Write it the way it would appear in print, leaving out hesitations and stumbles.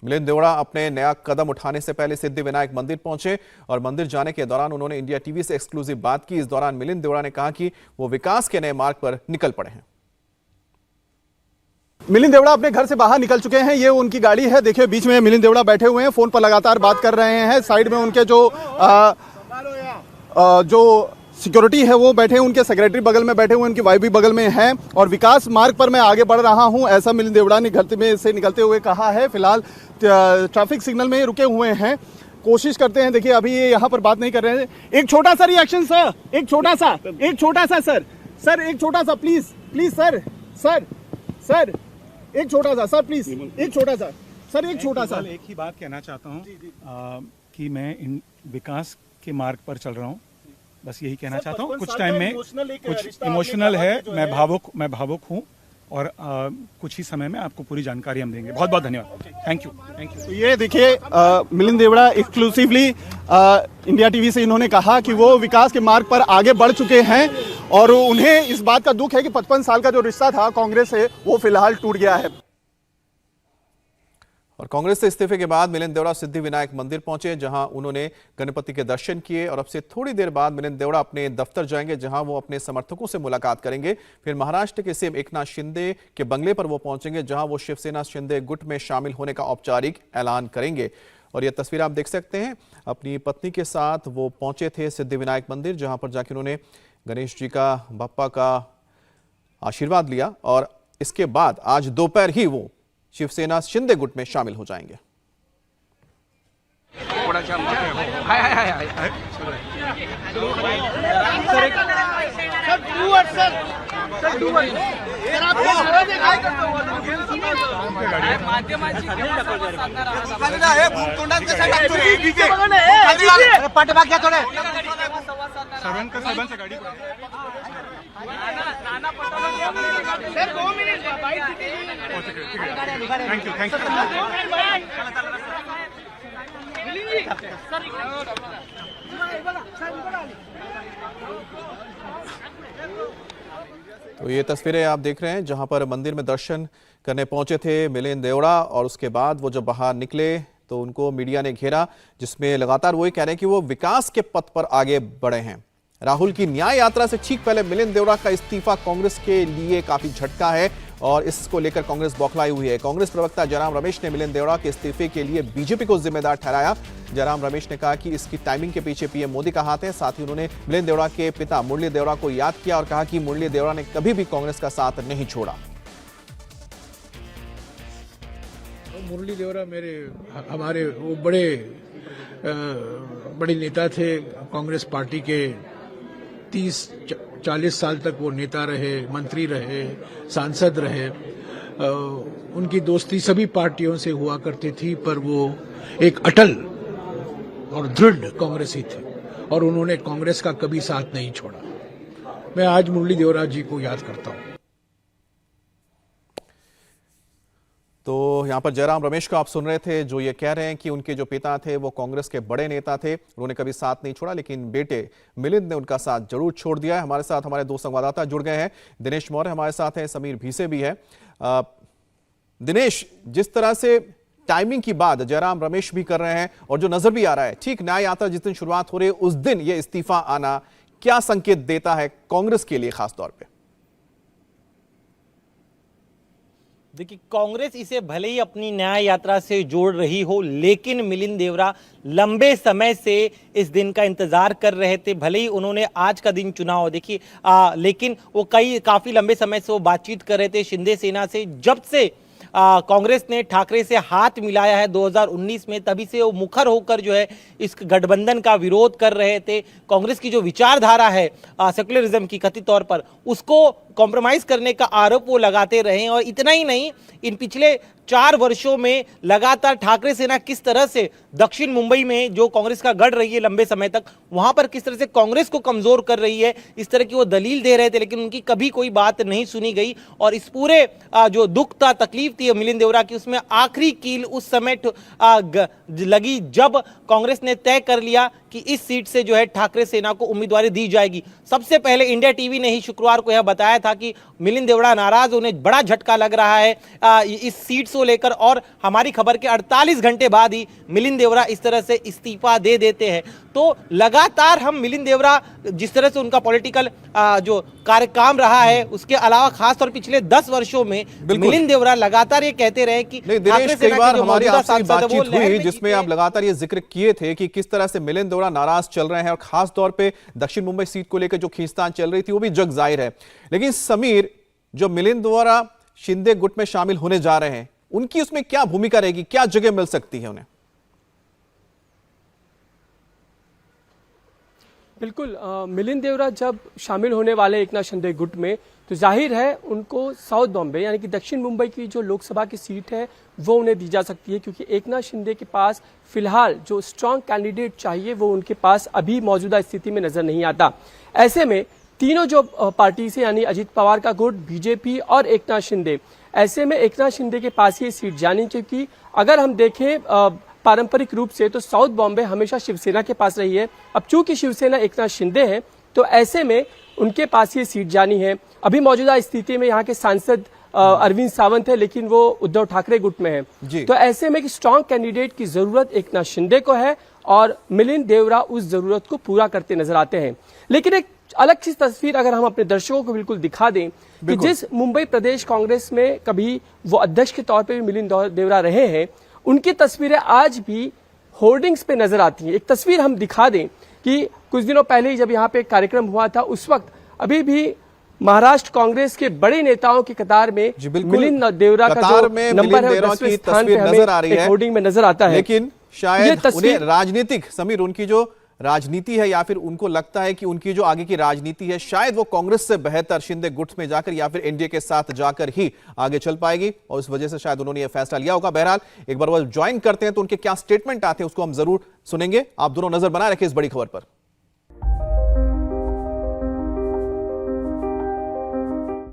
मिलिंद देवड़ा अपने नया कदम उठाने से पहले सिद्धिविनायक मंदिर पहुंचे और मंदिर जाने के दौरान उन्होंने इंडिया टीवी से एक्सक्लूसिव बात की। इस दौरान मिलिंद देवड़ा ने कहा कि वो विकास के नए मार्ग पर निकल पड़े हैं। मिलिंद देवड़ा अपने घर से बाहर निकल चुके हैं। ये उनकी गाड़ी है, देखिए बीच में मिलिंद देवड़ा बैठे हुए हैं, फोन पर लगातार बात कर रहे हैं। साइड में उनके जो सिक्योरिटी है वो बैठे हैं, उनके सेक्रेटरी बगल में बैठे हुए, उनकी वाइफ भी बगल में है। और विकास मार्ग पर मैं आगे बढ़ रहा हूं, ऐसा मिलिंद देवड़ा ने घर में से निकलते हुए कहा है। फिलहाल ट्रैफिक सिग्नल में रुके हुए हैं, कोशिश करते हैं। देखिए अभी ये यहाँ पर बात नहीं कर रहे हैं। एक छोटा सा रिएक्शन सर, एक छोटा सा सर, एक छोटा सा प्लीज सर, एक छोटा सा सर, प्लीज एक छोटा सा सर, एक छोटा सा। एक ही बात कहना चाहता हूँ कि मैं इन विकास के मार्ग पर चल रहा हूँ, बस यही कहना चाहता हूँ। कुछ टाइम में कुछ इमोशनल है, मैं भावुक हूँ और कुछ ही समय में आपको पूरी जानकारी हम देंगे। बहुत बहुत धन्यवाद, थैंक यू। तो ये देखिए Milind Deora exclusively India TV से इन्होंने कहा कि वो विकास के मार्ग पर आगे बढ़ चुके हैं और उन्हें इस बात का दुख है कि 55 साल का जो रिश्ता था कांग्रेस से वो फिलहाल टूट गया है। और कांग्रेस से इस्तीफे के बाद मिलिंद देवड़ा सिद्धिविनायक मंदिर पहुंचे, जहां उन्होंने गणपति के दर्शन किए और अब से थोड़ी देर बाद मिलिंद देवड़ा अपने दफ्तर जाएंगे, जहां वो अपने समर्थकों से मुलाकात करेंगे। फिर महाराष्ट्र के सीएम एकनाथ शिंदे के बंगले पर वो पहुंचेंगे, जहां वो शिवसेना शिंदे गुट में शामिल होने का औपचारिक ऐलान करेंगे। और ये तस्वीर आप देख सकते हैं, अपनी पत्नी के साथ वो पहुंचे थे सिद्धिविनायक मंदिर, जहां पर जाकर उन्होंने गणेश जी का, बप्पा का आशीर्वाद लिया और इसके बाद आज दोपहर ही वो शिवसेना शिंदे गुट में शामिल हो जाएंगे। Thank you. तो ये तस्वीरें आप देख रहे हैं, जहां पर मंदिर में दर्शन करने पहुंचे थे मिलिंद देवड़ा और उसके बाद वो जब बाहर निकले तो उनको मीडिया ने घेरा, जिसमें लगातार वही कह रहे हैं कि वो विकास के पथ पर आगे बढ़े हैं। राहुल की न्याय यात्रा से ठीक पहले मिलिंद देवड़ा का इस्तीफा कांग्रेस के लिए काफी झटका है और इसको लेकर कांग्रेस बौखलाई हुई है। कांग्रेस प्रवक्ता जयराम रमेश ने मिलिंद देवड़ा के इस्तीफे के लिए बीजेपी को जिम्मेदार ठहराया। जयराम रमेश ने कहा कि इसकी टाइमिंग के पीछे पीएम मोदी का हाथ है। साथ ही उन्होंने मिलिंद देवड़ा के पिता मुरली देवड़ा को याद किया और कहा कि मुरली देवड़ा ने कभी भी कांग्रेस का साथ नहीं छोड़ा। मुरली देवड़ा हमारे वो बड़े नेता थे कांग्रेस पार्टी के। 30-40 साल तक वो नेता रहे, मंत्री रहे, सांसद रहे। उनकी दोस्ती सभी पार्टियों से हुआ करती थी, पर वो एक अटल और दृढ़ कांग्रेसी थे और उन्होंने कांग्रेस का कभी साथ नहीं छोड़ा। मैं आज मुरली देवड़ा जी को याद करता हूं। तो यहाँ पर जयराम रमेश को आप सुन रहे थे, जो ये कह रहे हैं कि उनके जो पिता थे वो कांग्रेस के बड़े नेता थे, उन्होंने कभी साथ नहीं छोड़ा, लेकिन बेटे मिलिंद ने उनका साथ जरूर छोड़ दिया है। हमारे साथ हमारे दो संवाददाता जुड़ गए हैं, दिनेश मौर्य हमारे साथ हैं, समीर भीसे भी है। दिनेश, जिस तरह से टाइमिंग की बात जयराम रमेश भी कर रहे हैं और जो नजर भी आ रहा है, ठीक न्याय यात्रा जिस दिन शुरुआत हो रही है उस दिन ये इस्तीफा आना क्या संकेत देता है कांग्रेस के लिए खास तौर पे? देखिए, कांग्रेस इसे भले ही अपनी न्याय यात्रा से जोड़ रही हो, लेकिन मिलिंद देवड़ा लंबे समय से इस दिन का इंतजार कर रहे थे। भले ही उन्होंने आज का दिन चुना हो, देखिए लेकिन वो काफी लंबे समय से वो बातचीत कर रहे थे शिंदे सेना से। जब से कांग्रेस ने ठाकरे से हाथ मिलाया है 2019 में, तभी से वो मुखर होकर जो है इस गठबंधन का विरोध कर रहे थे। कांग्रेस की जो विचारधारा है सेकुलरिज्म की कथित तौर पर, उसको कॉम्प्रोमाइज करने का आरोप वो लगाते रहे। और इतना ही नहीं, इन पिछले 4 वर्षों में लगातार ठाकरे सेना किस तरह से दक्षिण मुंबई में जो कांग्रेस का गढ़ रही है लंबे समय तक, वहां पर किस तरह से कांग्रेस को कमजोर कर रही है, इस तरह की वो दलील दे रहे थे, लेकिन उनकी कभी कोई बात नहीं सुनी गई। और इस पूरे जो दुख था, तकलीफ थी मिलिंद देवड़ा की, उसमें आखिरी कील उस समय लगी जब कांग्रेस ने तय कर लिया कि इस सीट से जो है ठाकरे सेना को उम्मीदवारी दी जाएगी। सबसे पहले इंडिया टीवी ने ही शुक्रवार को यह बताया था कि मिलिंद देवड़ा नाराज, उन्हें बड़ा झटका लग रहा है इस सीट से को लेकर, और हमारी खबर के 48 घंटे बाद ही मिलिंद देवरा इस तरह से इस्तीफा दे देते हैं। तो लगातार हम मिलिंद देवरा जिस तरह से उनका पॉलिटिकल जो कार्यकाम रहा है, उसके अलावा खासतौर पिछले 10 वर्षों में मिलिंद देवरा लगातार ये कहते रहे कि दिनेश, कई बार हमारी आपसे बातचीत हुई जिसमें आप लगातार ये जिक्र किए थे कि किस तरह से मिलिंद देवरा नाराज चल रहे हैं और खास तौर पे दक्षिण मुंबई सीट को लेकर जो खींचतान चल रही थी वो भी जग जाहिर है। लेकिन समीर, जो मिलिंद देवरा शिंदे गुट में शामिल होने जा रहे हैं, उनकी उसमें क्या भूमिका रहेगी, क्या जगह मिल सकती है उन्हें? बिल्कुल, मिलिंद देवरा जब शामिल होने वाले एकनाथ शिंदे गुट में, तो जाहिर है उनको साउथ बॉम्बे यानी कि दक्षिण मुंबई की जो लोकसभा की सीट है वो उन्हें दी जा सकती है, क्योंकि एकनाथ शिंदे के पास फिलहाल जो स्ट्रांग कैंडिडेट चाहिए वो उनके पास अभी मौजूदा स्थिति में नजर नहीं आता। ऐसे में तीनों जो पार्टी से यानी अजित पवार का गुट, बीजेपी और एकनाथ शिंदे, ऐसे में एकनाथ शिंदे के पास ये सीट जानी, क्योंकि अगर हम देखें पारंपरिक रूप से तो साउथ बॉम्बे हमेशा शिवसेना के पास रही है। अब चूंकि शिवसेना एकनाथ शिंदे है तो ऐसे में उनके पास ये सीट जानी है। अभी मौजूदा स्थिति में यहाँ के सांसद अरविंद सावंत है, लेकिन वो उद्धव ठाकरे गुट में है। तो ऐसे में कि स्ट्रांग कैंडिडेट की जरूरत एकनाथ शिंदे को है और मिलिंद देवरा उस जरूरत को पूरा करते नजर आते हैं। लेकिन एक अलग सी तस्वीर अगर हम अपने दर्शकों को बिल्कुल दिखा दें कि जिस मुंबई प्रदेश कांग्रेस में कभी वो अध्यक्ष के तौर पर भी मिलिंद देवरा रहे हैं, उनकी तस्वीरें आज भी होर्डिंग्स पे नजर आती हैं। एक तस्वीर हम दिखा दें कि कुछ दिनों पहले ही जब यहाँ पे कार्यक्रम हुआ था, उस वक्त अभी भी महाराष्ट्र कांग्रेस के बड़े नेताओं की कतार में मिलिंद देवरा का जो नंबर है 10वें स्थान पे हमें एक होर्डिंग में नजर आता है। लेकिन शायद उन्हें राजनीतिक, समीर, उनकी जो राजनीति है या फिर उनको लगता है कि उनकी जो आगे की राजनीति है शायद वो कांग्रेस से बेहतर शिंदे गुट में जाकर या फिर एनडीए के साथ जाकर ही आगे चल पाएगी, और इस वजह से शायद उन्होंने ये फैसला लिया होगा। बहरहाल एक बार वो ज्वाइन करते हैं तो उनके क्या स्टेटमेंट आते हैं उसको हम जरूर सुनेंगे। आप दोनों नजर बनाए रखें इस बड़ी खबर पर।